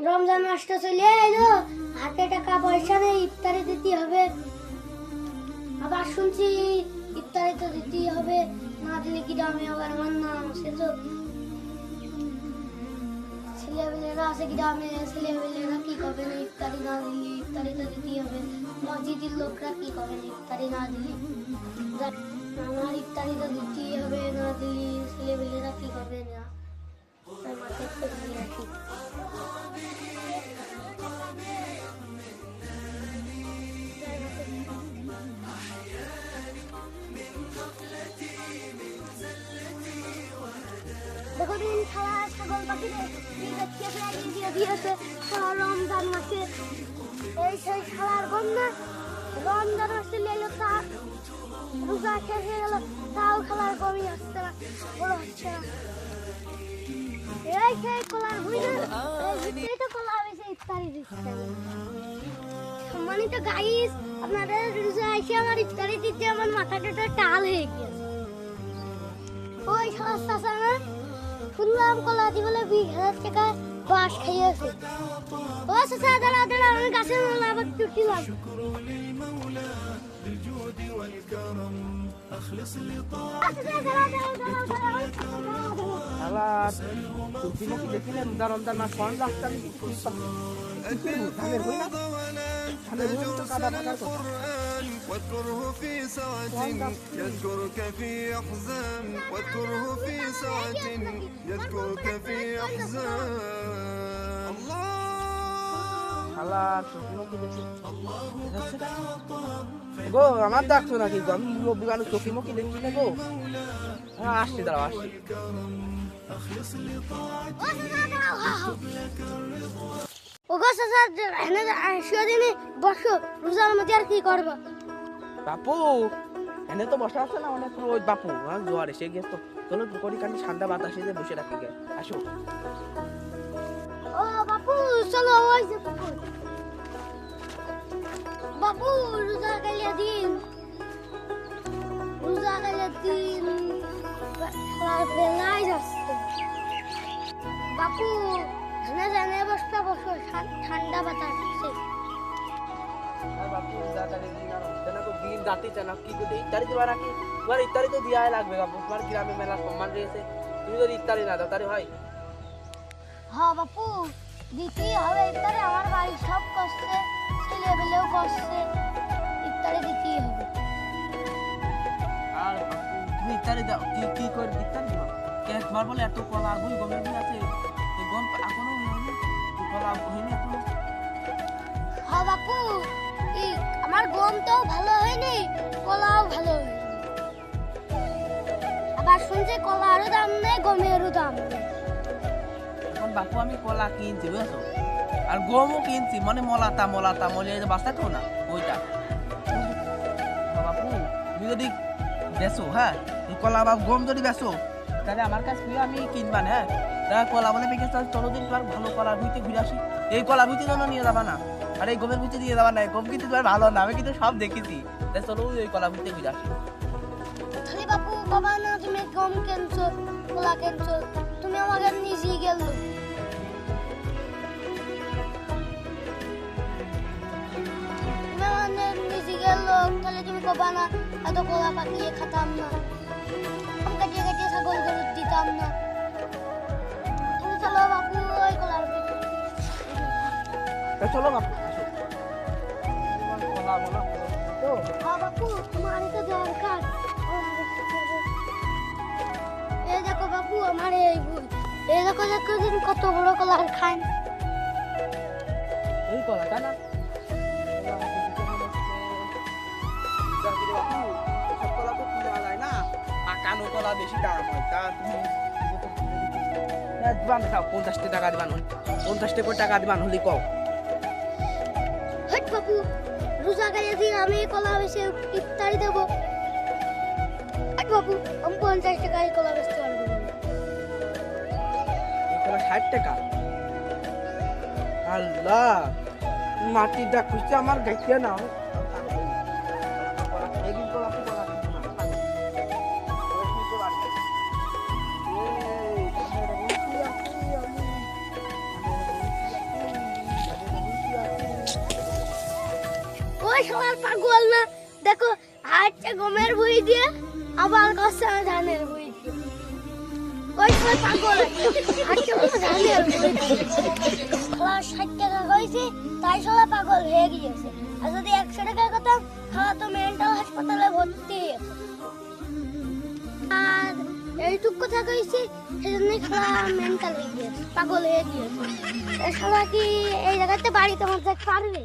রমজান মাসটা চলে এলো, হাতে টাকা পয়সা নেই, ইফতারি দিতে হবে। আবার শুনছি ইফতারি তো দিতেই হবে, না দিলে কি দামে আবার আমার নাম সে তো ছেলেবেলেরা আছে গ্রামে, ছেলেবেলেরা কি করবে না ইফতারি না দিলে? ইফতারি তো দিতেই হবে। মসজিদের লোকরা কি করবে না ইফতারি না দিলে? আমার ইফতারি তো দিতেই হবে, না দিলে ছেলেবেলেরা কি করবে না? তাই মাথায় একটু দিয়ে রাখি। দেখো দিন খালা ছাগল পাখিদের দিয়ে দিয়েছে রমজান মাসে। এই সেই খালার বন্যা রমজান মাসে লেলো, তা রোজা শেষ হয়ে গেল, তাও খালার কমই আসছে না, বড় হচ্ছে না। এই সেই কলার বুঝে এই তো কলা হয়েছে ইফতারি দিচ্ছে। সম্মানিত গাইস, আপনাদের রোজা এসে আমার ইফতারি দিতে আমার মাথাটা টাল হয়ে গেছে। ওই সস্তা না শুনলাম কলা দি বলে 20,000 টাকা বাস খাইয়েছে। ও চাচা দাঁড়া দাঁড়া, আমি গাছের মালা আবার টুটিলাম। রমজান মাস কোন রাস্তা ধানের হই না ধানের হই তো কাদা পাকার কথা। واذكره في ساعة يذكرك في أحزان واذكره في ساعة يذكرك في أحزان গো আমার ডাকছো নাকি গো? আমি বিমানে চোখি মুখি দেখছি না গো। হ্যাঁ আসছি, দাঁড়াও আসছি। বসো, রোজার মধ্যে আর কি করবো? বাপু এনে তো বসা আছে না অনেক রোজ। বাপু জোয়ার এসে গেছে তো, চলো করি কান্দি ঠান্ডা বাতাসে যে বসে রাখি গে। আসো। ও বাপু চলো, ওই যে বাপু রোজা গেলে দিন, রোজা গেলে দিন বেলায় যাচ্ছে। বাপু জানে জানে বসতে বসো, ঠান্ডা বাতাস আছে। বাপু জাগালে দিন আর হচ্ছে না তো, দিন রাতে চানা কি করে ইত্যাদি দিবা নাকি? তোমার ইত্যাদি তো দিয়াই লাগবে বাপু, তোমার গ্রামে মেলা সম্মান রয়েছে, তুমি যদি ইত্যাদি না দাও তাহলে হয়? হ্যাঁ বাপু দিতেই হবে ইফতারে, আমার বাড়ি সব কষ্টে, ছেলেবেলেও কষ্টে, ইফতারে দিতেই হবে। আর বাপু তুমি ইত্যাদি দাও, কি কি করে ইত্যাদি দিবা? কে তোমার বলে এত কলা গুই গমের গুই আছে, এই গম এখনো হয়নি, কলা হয়নি এখনো। হ্যাঁ বাপু আমার গমটাও ভালো হয়নি, কলাও ভালো হয়নি। আবার শুনছি কলারও দাম নেই, গমেরও দাম নেই। এখন বাপু আমি কলা কিনছি বুঝছো, আর গমও কিনছি, মানে মলাতা মলাতা মলে বাস্তা তো না ওইটা। বাপু তুমি যদি বেচো, হ্যাঁ এই কলা বা গম যদি বেচো তাহলে আমার কাছে আমি কিনবা না। হ্যাঁ তারা কলা বলে পেকে চলো দিন তোমার ভালো কলার ভুইতে ঘুরে আসি। এই কলার ভুইতে জন্য নিয়ে যাবা না, আর এই গমের ভুইতে দিয়ে যাবা না। গম কিন্তু তোমার ভালো না, আমি কিন্তু সব দেখেছি। তাই চলো ওই কলা ভুইতে ঘুরে আসি। খালি বাপু বাবা না, তুমি গম কেনছো কলা কেনছো, তুমি আমাকে নিজেই গেল। তুমি আমাদের নিজে গেল, তাহলে তুমি কবা না এত কলা পাকিয়ে খাতাম না, আমি কাটিয়ে কাটিয়ে ছাগল গরু দিতাম না। তুমি চলো বাপু ওই কলার চলো বাপু আসো। কলা বলো তো হ্যাঁ বাপু, তোমার তো দরকার। এই দেখো বাপু আমার এই বই, এই দেখো দেখো দিন কত বড় কলার খান। এই কলাটা না কলা তো কিনা যায় না, পাকানো কলা বেশি দাম হয়। তা তুমি দিবান খাও, 50 টাকা দিবান, 50 টাকা দিবান হলি কও। হট বাপু রোজা গেলে দিন আমি কলা বেশি ইফতারি দেবো। হট বাপু আমি 50 টাকায় কলা বেচতে পারবো না। এই কলা 60 টাকা। আল্লাহ মাটিটা খুঁজতে আমার গাইতে নাও। সবার পাগল না দেখো আচ্ছা গমের বই দিয়ে আবার কষ্ট ধানের বই দিয়ে ওই সবাই পাগল আচ্ছা ধানের বই খাওয়া 60 টাকা হয়েছে তাই সবাই পাগল হয়ে গিয়েছে আর যদি 100 টাকা কথা খাওয়া তো মেন্টাল হাসপাতালে ভর্তি আর এইটুক কথা কইছি সেজন্য খাওয়া মেন্টাল হয়ে গিয়েছে পাগল হয়ে গিয়েছে সারা কি এই জায়গাতে বাড়িতে মধ্যে পারবে